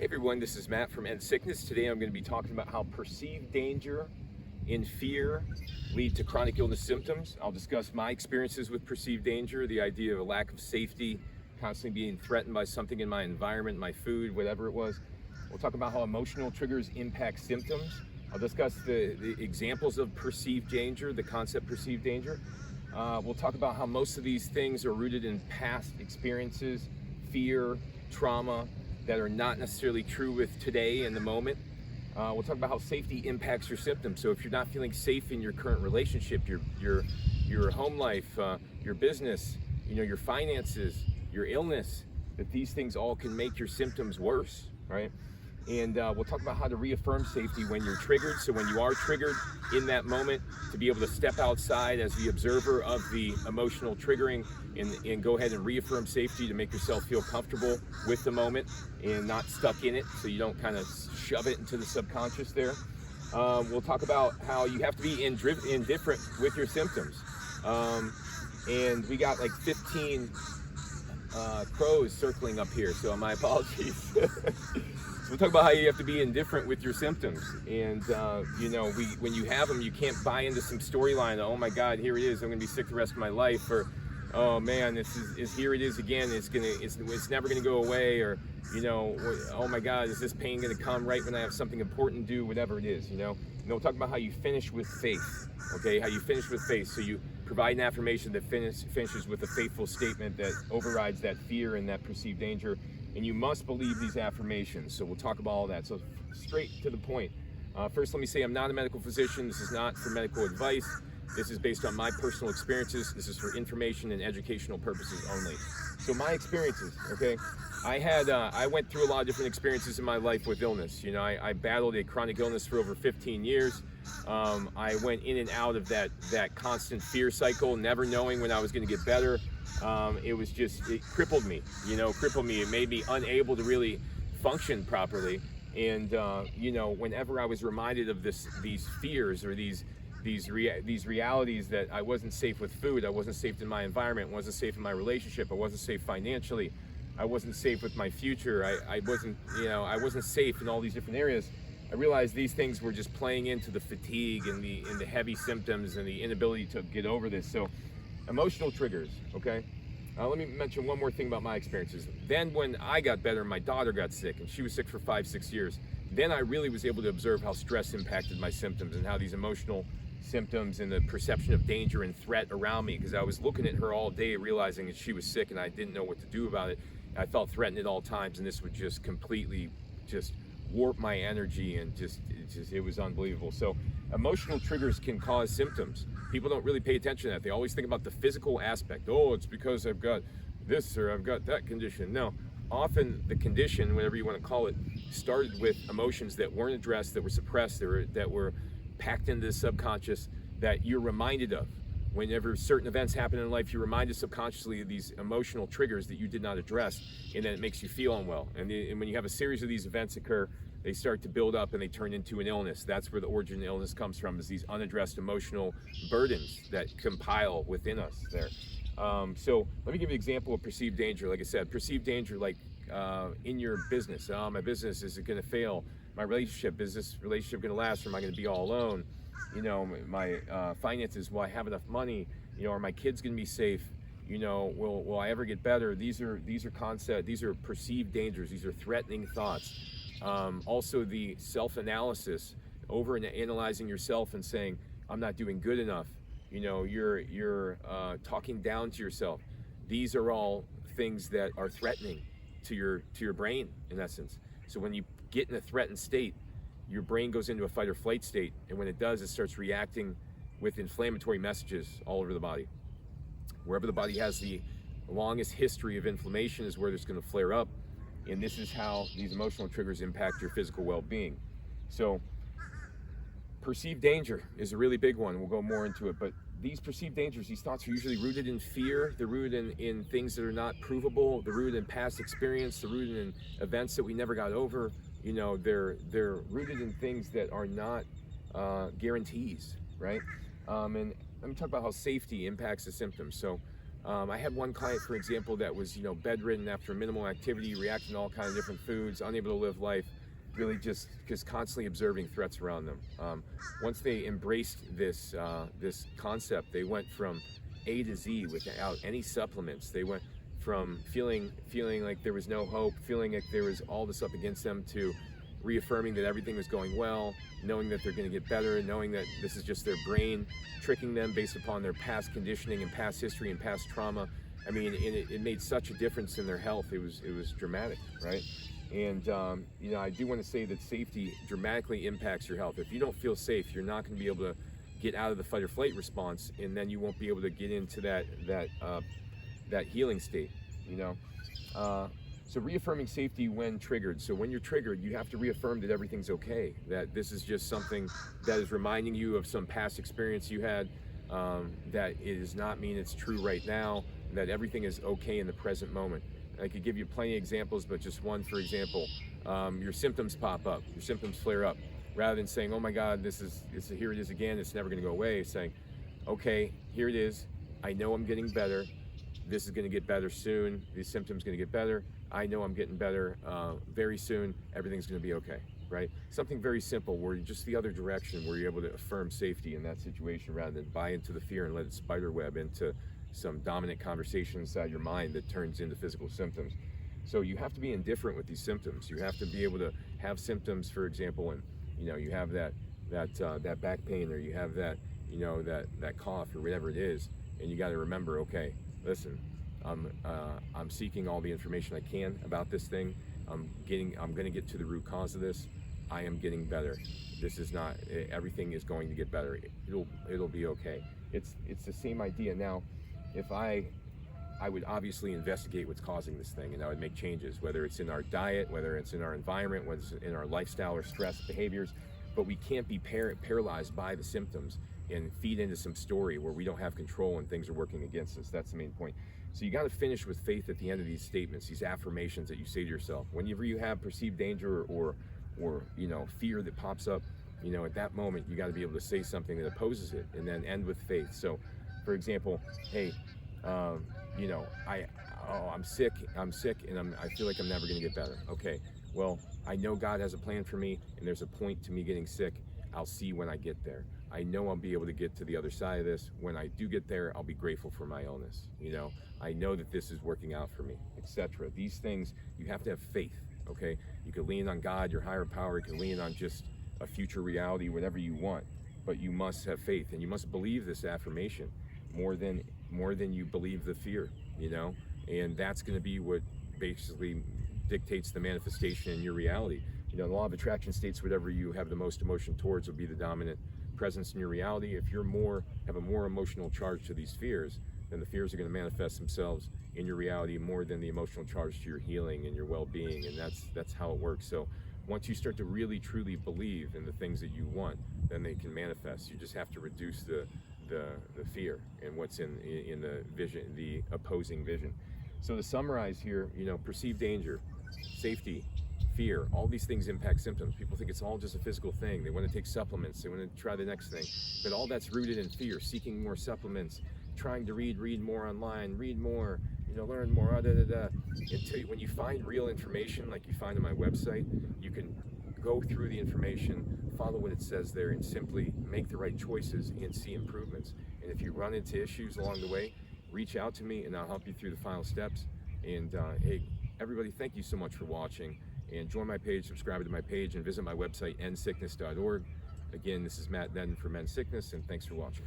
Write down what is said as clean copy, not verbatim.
Hey everyone, this is Matt from End Sickness. Today I'm going to be talking about how perceived danger and fear lead to chronic illness symptoms. I'll discuss my experiences with perceived danger, the idea of a lack of safety, constantly being threatened by something in my environment, my food, whatever it was. We'll talk about how emotional triggers impact symptoms. I'll discuss the examples of perceived danger, the concept perceived danger. We'll talk about how most of these things are rooted in past experiences, fear, trauma, that are not necessarily true with today in the moment. We'll talk about how safety impacts your symptoms. So if you're not feeling safe in your current relationship, your home life, your business, your finances, your illness, that these things all can make your symptoms worse, right? And we'll talk about how to reaffirm safety when you're triggered. So when you are triggered in that moment, to be able to step outside as the observer of the emotional triggering and go ahead and reaffirm safety to make yourself feel comfortable with the moment and not stuck in it, so you don't kind of shove it into the subconscious there. We'll talk about how you have to be indifferent with your symptoms. And we got like 15 crows circling up here, so my apologies. We'll talk about how you have to be indifferent with your symptoms, and when you have them, you can't buy into some storyline. Oh my God, here it is. I'm going to be sick the rest of my life, or oh man, this is here it is again. It's never going to go away, or oh my God, is this pain going to come right when I have something important to do? Whatever it is, And we'll talk about how you finish with faith. Okay, how you finish with faith. So you provide an affirmation that finishes with a faithful statement that overrides that fear and that perceived danger. And you must believe these affirmations. So we'll talk about all that. So straight to the point. First, let me say I'm not a medical physician. This is not for medical advice. This is based on my personal experiences. This is for information and educational purposes only. So my experiences, okay? I went through a lot of different experiences in my life with illness. I battled a chronic illness for over 15 years. I went in and out of that constant fear cycle, never knowing when I was going to get better. It crippled me, It made me unable to really function properly. And, whenever I was reminded of these fears or these realities that I wasn't safe with food, I wasn't safe in my environment, wasn't safe in my relationship, I wasn't safe financially, I wasn't safe with my future, I wasn't safe in all these different areas. I realized these things were just playing into the fatigue and the heavy symptoms and the inability to get over this. So emotional triggers, okay? Let me mention one more thing about my experiences. Then when I got better, my daughter got sick, and she was sick for 5-6 years. Then I really was able to observe how stress impacted my symptoms and how these emotional symptoms and the perception of danger and threat around me, because I was looking at her all day realizing that she was sick and I didn't know what to do about it. I felt threatened at all times, and this would just completely warp my energy, and it was unbelievable. So emotional triggers can cause symptoms. People don't really pay attention to that. They always think about the physical aspect. Oh, it's because I've got this or I've got that condition. No, often the condition, whatever you want to call it, started with emotions that weren't addressed, that were suppressed, that were packed into the subconscious, that you're reminded of. Whenever certain events happen in life, you're reminded subconsciously of these emotional triggers that you did not address, and then it makes you feel unwell. And when you have a series of these events occur, they start to build up and they turn into an illness. That's where the origin of illness comes from, is these unaddressed emotional burdens that compile within us there. So let me give you an example of perceived danger. Like I said, perceived danger, like in your business. My business, is it going to fail? My relationship, is this relationship going to last, or am I going to be all alone? My finances, will I have enough money? Are my kids going to be safe? Will I ever get better? These are perceived dangers. These are threatening thoughts. Also the self-analysis, over and analyzing yourself and saying, I'm not doing good enough. You're talking down to yourself. These are all things that are threatening to your brain, in essence. So when you get in a threatened state, your brain goes into a fight or flight state, and when it does, it starts reacting with inflammatory messages all over the body. Wherever the body has the longest history of inflammation is where it's going to flare up, and this is how these emotional triggers impact your physical well-being. So perceived danger is a really big one. We'll go more into it, but these perceived dangers, these thoughts are usually rooted in fear. They're rooted in things that are not provable. They're rooted in past experience. They're rooted in events that we never got over. They're rooted in things that are not guarantees, right? And let me talk about how safety impacts the symptoms. So I had one client, for example, that was, bedridden after minimal activity, reacting to all kinds of different foods, unable to live life, really just constantly observing threats around them. Once they embraced this concept, they went from A to Z without any supplements. They went from feeling like there was no hope, feeling like there was all this up against them, to reaffirming that everything was going well, knowing that they're going to get better, knowing that this is just their brain tricking them based upon their past conditioning and past history and past trauma. I mean, it made such a difference in their health. It was dramatic, right? And I do want to say that safety dramatically impacts your health. If you don't feel safe, you're not going to be able to get out of the fight or flight response, and then you won't be able to get into that healing state. So reaffirming safety when triggered. So when you're triggered, you have to reaffirm that everything's okay, that this is just something that is reminding you of some past experience you had, that it does not mean it's true right now, that everything is okay in the present moment. I could give you plenty of examples, but just one, for example, your symptoms pop up, your symptoms flare up. Rather than saying, oh my God, here it is again, it's never gonna go away, saying, okay, here it is, I know I'm getting better, this is gonna get better soon, these symptoms gonna get better, I know I'm getting better very soon, everything's gonna be okay, right? Something very simple, where you're just the other direction, where you're able to affirm safety in that situation rather than buy into the fear and let it spiderweb into some dominant conversation inside your mind that turns into physical symptoms. So you have to be indifferent with these symptoms. You have to be able to have symptoms, for example, and you have that back pain, or you have that cough, or whatever it is, and you got to remember, okay, listen, I'm seeking all the information I can about this thing. I'm going to get to the root cause of this. I am getting better. This is not, everything is going to get better. It'll be okay. It's the same idea. Now, if I would obviously investigate what's causing this thing, and I would make changes, whether it's in our diet, whether it's in our environment, whether it's in our lifestyle or stress behaviors. But we can't be paralyzed by the symptoms and feed into some story where we don't have control and things are working against us. That's the main point. So you got to finish with faith at the end of these statements, these affirmations that you say to yourself. Whenever you have perceived danger or fear that pops up, at that moment you got to be able to say something that opposes it, and then end with faith. So, for example, hey, I'm sick, and I feel like I'm never going to get better. Okay, well, I know God has a plan for me, and there's a point to me getting sick. I'll see when I get there. I know I'll be able to get to the other side of this. When I do get there, I'll be grateful for my illness. I know that this is working out for me, etc. These things, you have to have faith, okay? You can lean on God, your higher power. You can lean on just a future reality, whatever you want, but you must have faith, and you must believe this affirmation more than you believe the fear, and that's going to be what basically dictates the manifestation in your reality. The law of attraction states whatever you have the most emotion towards will be the dominant presence in your reality. If you're have a more emotional charge to these fears, then the fears are going to manifest themselves in your reality more than the emotional charge to your healing and your well-being, and that's how it works. So once you start to really truly believe in the things that you want, then they can manifest. You just have to reduce the fear and what's in the vision, the opposing vision. So to summarize here, perceived danger, safety, fear, all these things impact symptoms. People think it's all just a physical thing. They want to take supplements, they want to try the next thing, but all that's rooted in fear, seeking more supplements, trying to read more online, read more, learn more, until when you find real information like you find on my website, you can go through the information, follow what it says there, and simply make the right choices and see improvements. And if you run into issues along the way, reach out to me and I'll help you through the final steps. And hey, everybody, thank you so much for watching, and join my page, subscribe to my page, and visit my website, endsickness.org. Again, this is Matt Denton for Men's Sickness, and thanks for watching.